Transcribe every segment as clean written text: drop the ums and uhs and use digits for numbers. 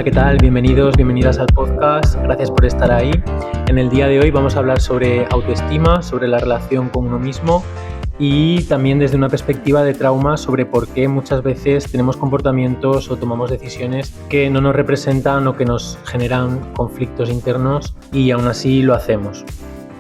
Hola, ¿qué tal? Bienvenidos, bienvenidas al podcast. Gracias por estar ahí. En el día de hoy vamos a hablar sobre autoestima, sobre la relación con uno mismo y también desde una perspectiva de trauma sobre por qué muchas veces tenemos comportamientos o tomamos decisiones que no nos representan o que nos generan conflictos internos y aún así lo hacemos.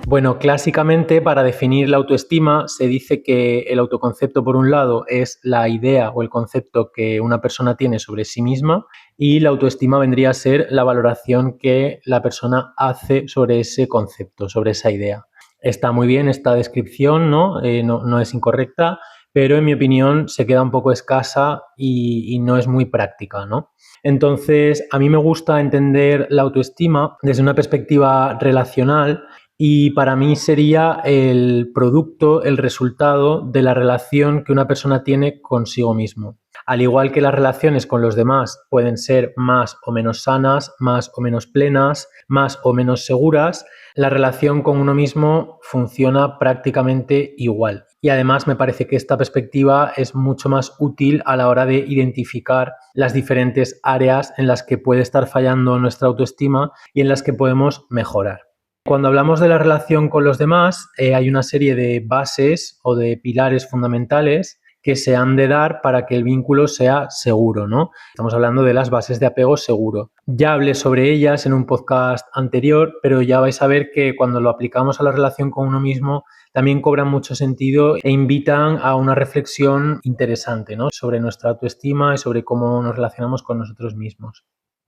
Bueno, clásicamente para definir la autoestima se dice que el autoconcepto, por un lado, es la idea o el concepto que una persona tiene sobre sí misma y la autoestima vendría a ser la valoración que la persona hace sobre ese concepto, sobre esa idea. Está muy bien esta descripción, ¿no? No es incorrecta, pero en mi opinión se queda un poco escasa y no es muy práctica, ¿no? Entonces, a mí me gusta entender la autoestima desde una perspectiva relacional y para mí sería el producto, el resultado de la relación que una persona tiene consigo mismo. Al igual que las relaciones con los demás pueden ser más o menos sanas, más o menos plenas, más o menos seguras, la relación con uno mismo funciona prácticamente igual. Y además me parece que esta perspectiva es mucho más útil a la hora de identificar las diferentes áreas en las que puede estar fallando nuestra autoestima y en las que podemos mejorar. Cuando hablamos de la relación con los demás, hay una serie de bases o de pilares fundamentales que se han de dar para que el vínculo sea seguro, ¿no? Estamos hablando de las bases de apego seguro. Ya hablé sobre ellas en un podcast anterior, pero ya vais a ver que cuando lo aplicamos a la relación con uno mismo, también cobran mucho sentido e invitan a una reflexión interesante, ¿no? Sobre nuestra autoestima y sobre cómo nos relacionamos con nosotros mismos.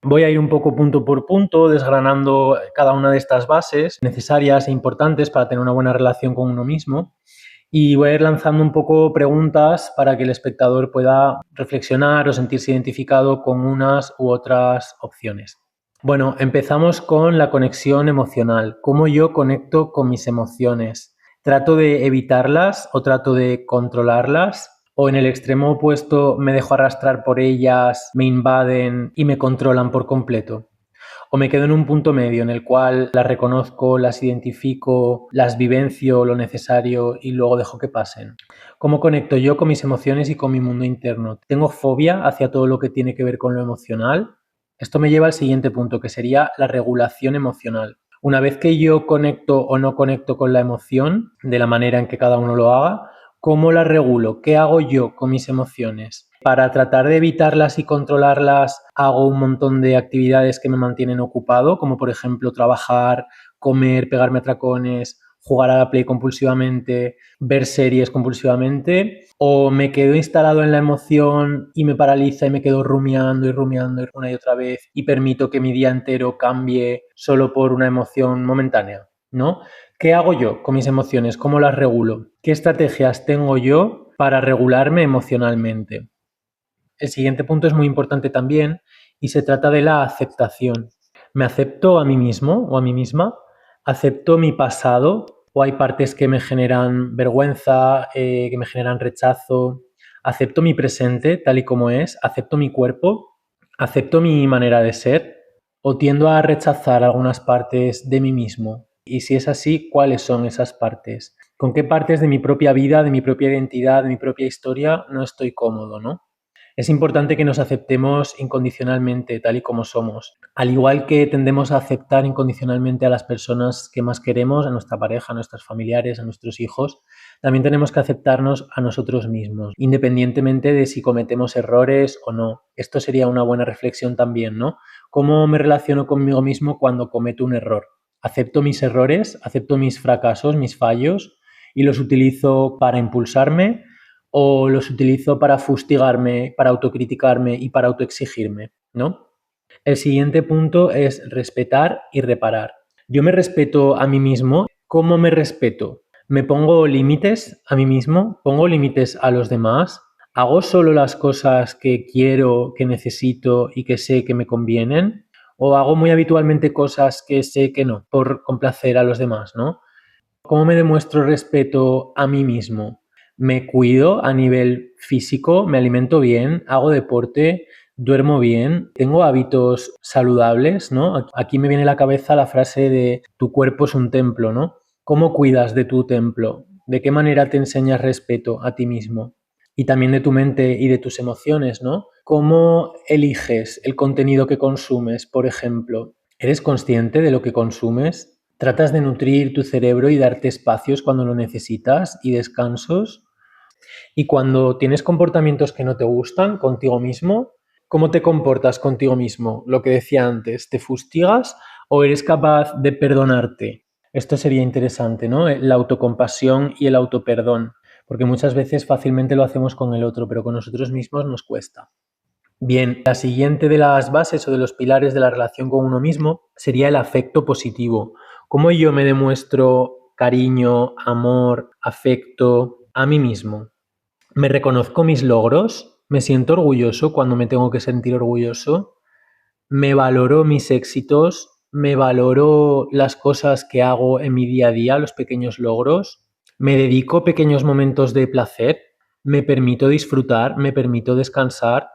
Voy a ir un poco punto por punto, desgranando cada una de estas bases necesarias e importantes para tener una buena relación con uno mismo. Y voy a ir lanzando un poco preguntas para que el espectador pueda reflexionar o sentirse identificado con unas u otras opciones. Bueno, empezamos con la conexión emocional. ¿Cómo yo conecto con mis emociones? ¿Trato de evitarlas o trato de controlarlas? ¿O en el extremo opuesto me dejo arrastrar por ellas, me invaden y me controlan por completo? ¿O me quedo en un punto medio en el cual las reconozco, las identifico, las vivencio lo necesario y luego dejo que pasen? ¿Cómo conecto yo con mis emociones y con mi mundo interno? ¿Tengo fobia hacia todo lo que tiene que ver con lo emocional? Esto me lleva al siguiente punto, que sería la regulación emocional. Una vez que yo conecto o no conecto con la emoción, de la manera en que cada uno lo haga, ¿cómo la regulo? ¿Qué hago yo con mis emociones? Para tratar de evitarlas y controlarlas, hago un montón de actividades que me mantienen ocupado, como por ejemplo trabajar, comer, pegarme atracones, jugar a la Play compulsivamente, ver series compulsivamente, o me quedo instalado en la emoción y me paraliza y me quedo rumiando y rumiando una y otra vez y permito que mi día entero cambie solo por una emoción momentánea, ¿no? ¿Qué hago yo con mis emociones? ¿Cómo las regulo? ¿Qué estrategias tengo yo para regularme emocionalmente? El siguiente punto es muy importante también y se trata de la aceptación. ¿Me acepto a mí mismo o a mí misma? ¿Acepto mi pasado o hay partes que me generan vergüenza, que me generan rechazo? ¿Acepto mi presente tal y como es? ¿Acepto mi cuerpo? ¿Acepto mi manera de ser? ¿O tiendo a rechazar algunas partes de mí mismo? Y si es así, ¿cuáles son esas partes? ¿Con qué partes de mi propia vida, de mi propia identidad, de mi propia historia no estoy cómodo, ¿no? Es importante que nos aceptemos incondicionalmente, tal y como somos. Al igual que tendemos a aceptar incondicionalmente a las personas que más queremos, a nuestra pareja, a nuestros familiares, a nuestros hijos, también tenemos que aceptarnos a nosotros mismos, independientemente de si cometemos errores o no. Esto sería una buena reflexión también, ¿no? ¿Cómo me relaciono conmigo mismo cuando cometo un error? ¿Acepto mis errores? ¿Acepto mis fracasos, mis fallos? ¿Y los utilizo para impulsarme? ¿O los utilizo para fustigarme, para autocriticarme y para autoexigirme, ¿no? El siguiente punto es respetar y reparar. Yo me respeto a mí mismo. ¿Cómo me respeto? ¿Me pongo límites a mí mismo? ¿Pongo límites a los demás? ¿Hago solo las cosas que quiero, que necesito y que sé que me convienen? ¿O hago muy habitualmente cosas que sé que no, por complacer a los demás, ¿no? ¿Cómo me demuestro respeto a mí mismo? ¿Me cuido a nivel físico? ¿Me alimento bien? ¿Hago deporte? ¿Duermo bien? ¿Tengo hábitos saludables? ¿No? Aquí me viene a la cabeza la frase de tu cuerpo es un templo, ¿no? ¿Cómo cuidas de tu templo? ¿De qué manera te enseñas respeto a ti mismo? Y también de tu mente y de tus emociones, ¿no? ¿Cómo eliges el contenido que consumes, por ejemplo? ¿Eres consciente de lo que consumes? ¿Tratas de nutrir tu cerebro y darte espacios cuando lo necesitas y descansos? Y cuando tienes comportamientos que no te gustan contigo mismo, ¿cómo te comportas contigo mismo? Lo que decía antes, ¿te fustigas o eres capaz de perdonarte? Esto sería interesante, ¿no? La autocompasión y el autoperdón, porque muchas veces fácilmente lo hacemos con el otro, pero con nosotros mismos nos cuesta. Bien, la siguiente de las bases o de los pilares de la relación con uno mismo sería el afecto positivo. ¿Cómo yo me demuestro cariño, amor, afecto a mí mismo? ¿Me reconozco mis logros? ¿Me siento orgulloso cuando me tengo que sentir orgulloso? ¿Me valoro mis éxitos? ¿Me valoro las cosas que hago en mi día a día, los pequeños logros? ¿Me dedico pequeños momentos de placer? ¿Me permito disfrutar? ¿Me permito descansar?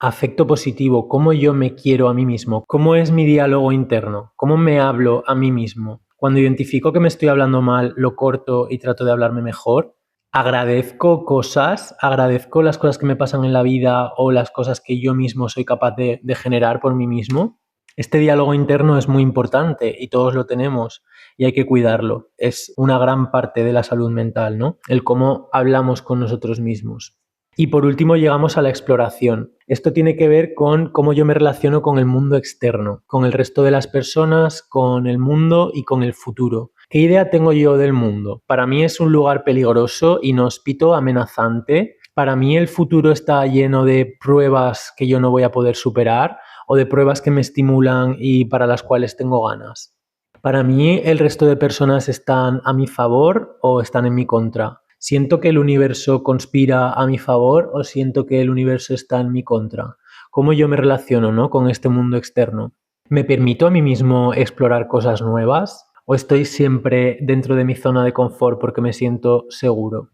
Afecto positivo, cómo yo me quiero a mí mismo, cómo es mi diálogo interno, cómo me hablo a mí mismo. Cuando identifico que me estoy hablando mal, lo corto y trato de hablarme mejor. Agradezco cosas, agradezco las cosas que me pasan en la vida o las cosas que yo mismo soy capaz de generar por mí mismo. Este diálogo interno es muy importante y todos lo tenemos y hay que cuidarlo. Es una gran parte de la salud mental, ¿no? El cómo hablamos con nosotros mismos. Y por último llegamos a la exploración. Esto tiene que ver con cómo yo me relaciono con el mundo externo, con el resto de las personas, con el mundo y con el futuro. ¿Qué idea tengo yo del mundo? Para mí es un lugar peligroso, inhóspito, amenazante. Para mí el futuro está lleno de pruebas que yo no voy a poder superar o de pruebas que me estimulan y para las cuales tengo ganas. Para mí el resto de personas están a mi favor o están en mi contra. ¿Siento que el universo conspira a mi favor o siento que el universo está en mi contra? ¿Cómo yo me relaciono, ¿no?, con este mundo externo? ¿Me permito a mí mismo explorar cosas nuevas o estoy siempre dentro de mi zona de confort porque me siento seguro?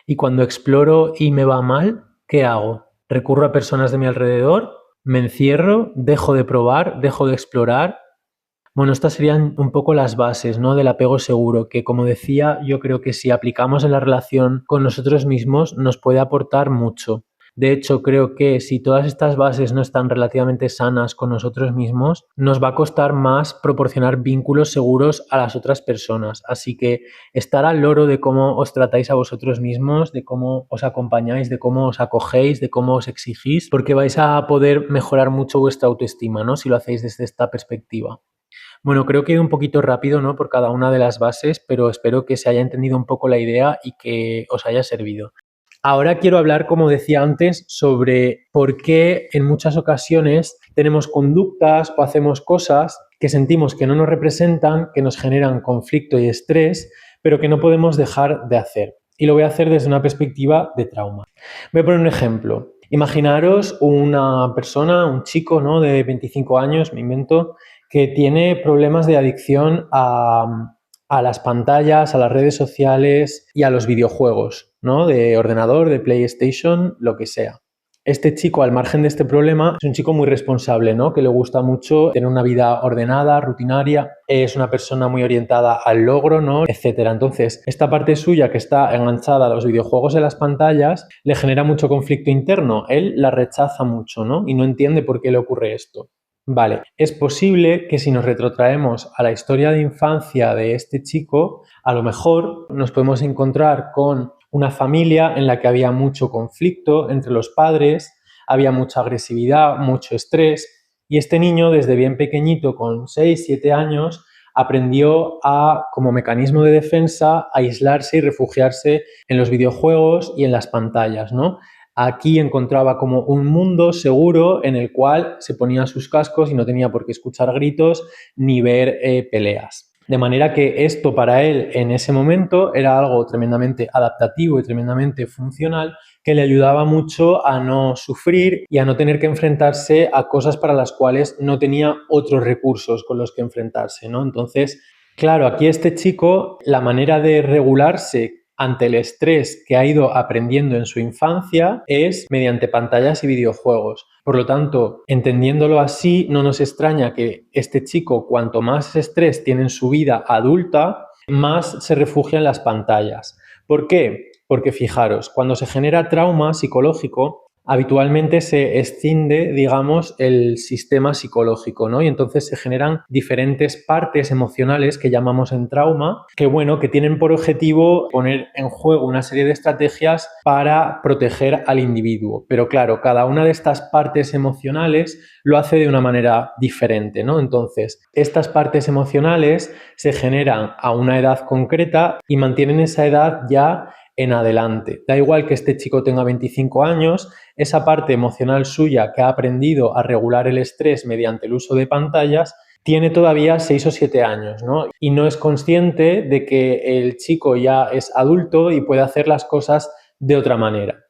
Y cuando exploro y me va mal, ¿qué hago? ¿Recurro a personas de mi alrededor? ¿Me encierro? ¿Dejo de probar? ¿Dejo de explorar? Bueno, estas serían un poco las bases, ¿no?, del apego seguro, que como decía, yo creo que si aplicamos en la relación con nosotros mismos nos puede aportar mucho. De hecho, creo que si todas estas bases no están relativamente sanas con nosotros mismos, nos va a costar más proporcionar vínculos seguros a las otras personas. Así que estar al loro de cómo os tratáis a vosotros mismos, de cómo os acompañáis, de cómo os acogéis, de cómo os exigís, porque vais a poder mejorar mucho vuestra autoestima, ¿no?, si lo hacéis desde esta perspectiva. Bueno, creo que he ido un poquito rápido, ¿no?, por cada una de las bases, pero espero que se haya entendido un poco la idea y que os haya servido. Ahora quiero hablar, como decía antes, sobre por qué en muchas ocasiones tenemos conductas o hacemos cosas que sentimos que no nos representan, que nos generan conflicto y estrés, pero que no podemos dejar de hacer. Y lo voy a hacer desde una perspectiva de trauma. Voy a poner un ejemplo. Imaginaros una persona, un chico, ¿no?, de 25 años, me invento, que tiene problemas de adicción a las pantallas, a las redes sociales y a los videojuegos, ¿no?, de ordenador, de PlayStation, lo que sea. Este chico, al margen de este problema, es un chico muy responsable, ¿no?, que le gusta mucho tener una vida ordenada, rutinaria, es una persona muy orientada al logro, ¿no?, etcétera. Entonces, esta parte suya que está enganchada a los videojuegos y a las pantallas le genera mucho conflicto interno. Él la rechaza mucho, ¿no?, y no entiende por qué le ocurre esto. Vale, es posible que si nos retrotraemos a la historia de infancia de este chico, a lo mejor nos podemos encontrar con una familia en la que había mucho conflicto entre los padres, había mucha agresividad, mucho estrés, y este niño desde bien pequeñito, con 6, 7 años, aprendió como mecanismo de defensa, a aislarse y refugiarse en los videojuegos y en las pantallas, ¿no? Aquí encontraba como un mundo seguro en el cual se ponía sus cascos y no tenía por qué escuchar gritos ni ver peleas. De manera que esto para él en ese momento era algo tremendamente adaptativo y tremendamente funcional que le ayudaba mucho a no sufrir y a no tener que enfrentarse a cosas para las cuales no tenía otros recursos con los que enfrentarse, ¿no? Entonces, claro, aquí este chico, la manera de regularse ante el estrés que ha ido aprendiendo en su infancia es mediante pantallas y videojuegos. Por lo tanto, entendiéndolo así, no nos extraña que este chico, cuanto más estrés tiene en su vida adulta, más se refugia en las pantallas. ¿Por qué? Porque fijaros, cuando se genera trauma psicológico, habitualmente se escinde, digamos, el sistema psicológico, ¿no? Y entonces se generan diferentes partes emocionales que llamamos en trauma, que tienen por objetivo poner en juego una serie de estrategias para proteger al individuo. Pero claro, cada una de estas partes emocionales lo hace de una manera diferente, ¿no? Entonces, estas partes emocionales se generan a una edad concreta y mantienen esa edad ya en adelante. Da igual que este chico tenga 25 años, esa parte emocional suya que ha aprendido a regular el estrés mediante el uso de pantallas tiene todavía 6 o 7 años, ¿no? Y no es consciente de que el chico ya es adulto y puede hacer las cosas de otra manera.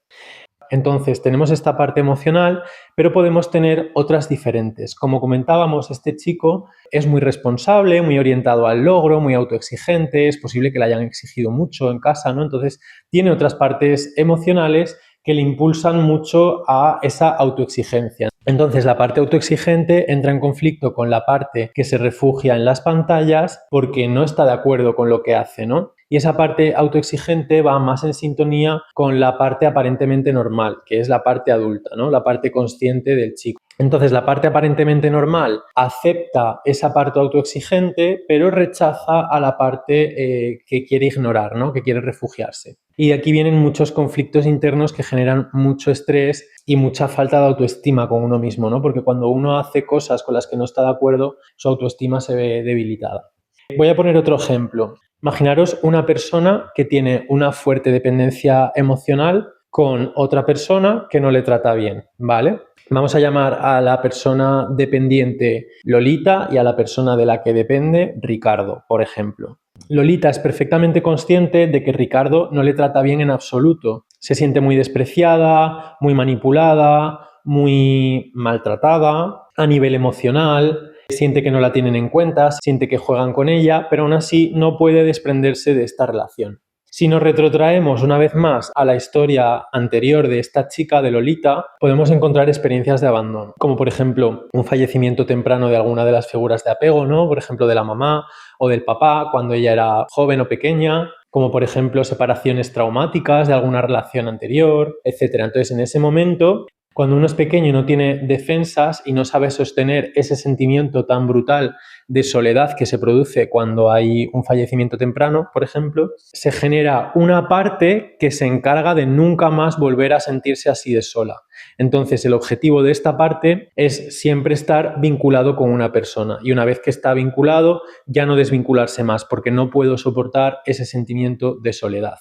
Entonces, tenemos esta parte emocional, pero podemos tener otras diferentes. Como comentábamos, este chico es muy responsable, muy orientado al logro, muy autoexigente, es posible que le hayan exigido mucho en casa, ¿no? Entonces, tiene otras partes emocionales que le impulsan mucho a esa autoexigencia. Entonces, la parte autoexigente entra en conflicto con la parte que se refugia en las pantallas porque no está de acuerdo con lo que hace, ¿no? Y esa parte autoexigente va más en sintonía con la parte aparentemente normal, que es la parte adulta, ¿no? La parte consciente del chico. Entonces, la parte aparentemente normal acepta esa parte autoexigente, pero rechaza a la parte que quiere ignorar, ¿no? Que quiere refugiarse. Y aquí vienen muchos conflictos internos que generan mucho estrés y mucha falta de autoestima con uno mismo, ¿no? Porque cuando uno hace cosas con las que no está de acuerdo, su autoestima se ve debilitada. Voy a poner otro ejemplo. Imaginaros una persona que tiene una fuerte dependencia emocional con otra persona que no le trata bien, ¿vale? Vamos a llamar a la persona dependiente Lolita y a la persona de la que depende Ricardo, por ejemplo. Lolita es perfectamente consciente de que Ricardo no le trata bien en absoluto. Se siente muy despreciada, muy manipulada, muy maltratada a nivel emocional. Siente que no la tienen en cuenta, siente que juegan con ella, pero aún así no puede desprenderse de esta relación. Si nos retrotraemos una vez más a la historia anterior de esta chica, de Lolita, podemos encontrar experiencias de abandono, como por ejemplo un fallecimiento temprano de alguna de las figuras de apego, ¿no? Por ejemplo de la mamá o del papá cuando ella era joven o pequeña, como por ejemplo separaciones traumáticas de alguna relación anterior, etc. Entonces en ese momento, cuando uno es pequeño y no tiene defensas y no sabe sostener ese sentimiento tan brutal de soledad que se produce cuando hay un fallecimiento temprano, por ejemplo, se genera una parte que se encarga de nunca más volver a sentirse así de sola. Entonces, el objetivo de esta parte es siempre estar vinculado con una persona y una vez que está vinculado, ya no desvincularse más porque no puedo soportar ese sentimiento de soledad.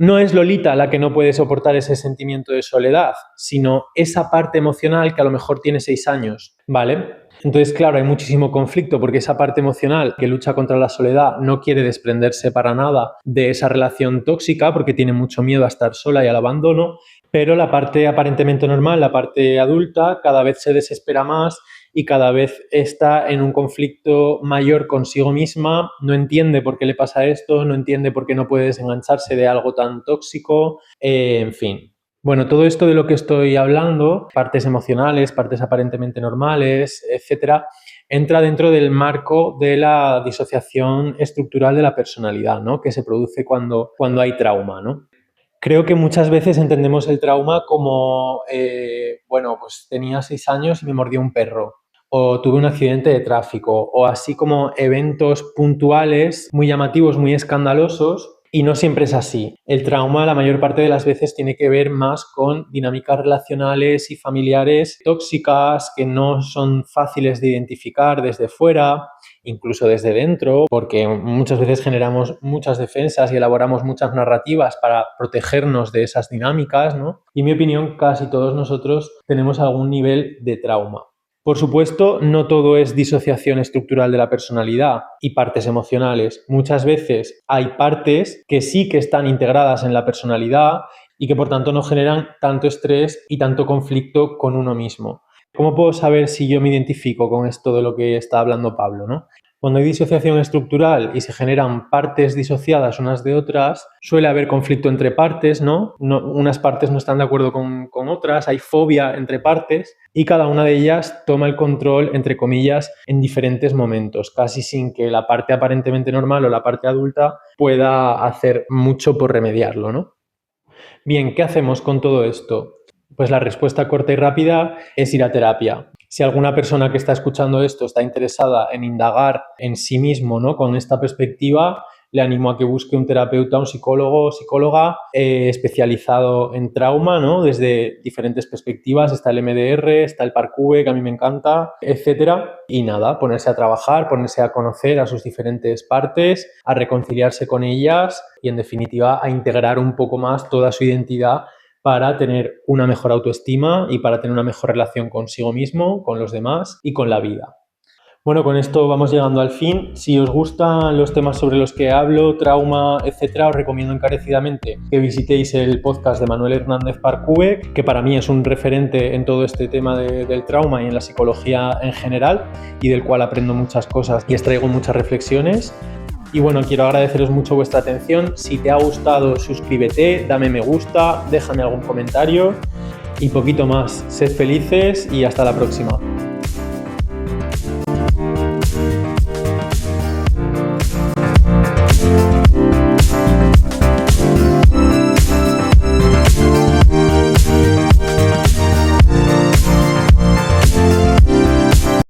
No es Lolita la que no puede soportar ese sentimiento de soledad, sino esa parte emocional que a lo mejor tiene 6 años, ¿vale? Entonces, claro, hay muchísimo conflicto porque esa parte emocional que lucha contra la soledad no quiere desprenderse para nada de esa relación tóxica porque tiene mucho miedo a estar sola y al abandono, pero la parte aparentemente normal, la parte adulta, cada vez se desespera más y cada vez está en un conflicto mayor consigo misma, no entiende por qué le pasa esto, no entiende por qué no puede desengancharse de algo tan tóxico, en fin. Bueno, todo esto de lo que estoy hablando, partes emocionales, partes aparentemente normales, etcétera, entra dentro del marco de la disociación estructural de la personalidad, ¿no? Que se produce cuando hay trauma, ¿no? Creo que muchas veces entendemos el trauma como, pues tenía 6 años y me mordió un perro, o tuve un accidente de tráfico, o así como eventos puntuales muy llamativos, muy escandalosos, y no siempre es así. El trauma la mayor parte de las veces tiene que ver más con dinámicas relacionales y familiares tóxicas que no son fáciles de identificar desde fuera, incluso desde dentro, porque muchas veces generamos muchas defensas y elaboramos muchas narrativas para protegernos de esas dinámicas, ¿no? Y en mi opinión, casi todos nosotros tenemos algún nivel de trauma. Por supuesto, no todo es disociación estructural de la personalidad y partes emocionales. Muchas veces hay partes que sí que están integradas en la personalidad y que por tanto no generan tanto estrés y tanto conflicto con uno mismo. ¿Cómo puedo saber si yo me identifico con esto de lo que está hablando Pablo, ¿no? Cuando hay disociación estructural y se generan partes disociadas unas de otras, suele haber conflicto entre partes, ¿no? Unas partes no están de acuerdo con otras, hay fobia entre partes y cada una de ellas toma el control, entre comillas, en diferentes momentos, casi sin que la parte aparentemente normal o la parte adulta pueda hacer mucho por remediarlo, ¿no? Bien, ¿qué hacemos con todo esto? Pues la respuesta corta y rápida es ir a terapia. Si alguna persona que está escuchando esto está interesada en indagar en sí mismo, ¿no?, con esta perspectiva, le animo a que busque un terapeuta, un psicólogo o psicóloga especializado en trauma, ¿no?, desde diferentes perspectivas. Está el MDR, está el Parcube, que a mí me encanta, etcétera. Y nada, ponerse a trabajar, ponerse a conocer a sus diferentes partes, a reconciliarse con ellas y, en definitiva, a integrar un poco más toda su identidad para tener una mejor autoestima y para tener una mejor relación consigo mismo, con los demás y con la vida. Bueno, con esto vamos llegando al fin. Si os gustan los temas sobre los que hablo, trauma, etcétera, os recomiendo encarecidamente que visitéis el podcast de Manuel Hernández Parcube, que para mí es un referente en todo este tema del trauma y en la psicología en general, y del cual aprendo muchas cosas y extraigo muchas reflexiones. Y bueno, quiero agradeceros mucho vuestra atención. Si te ha gustado, suscríbete, dame me gusta, déjame algún comentario y poquito más. Sed felices y hasta la próxima.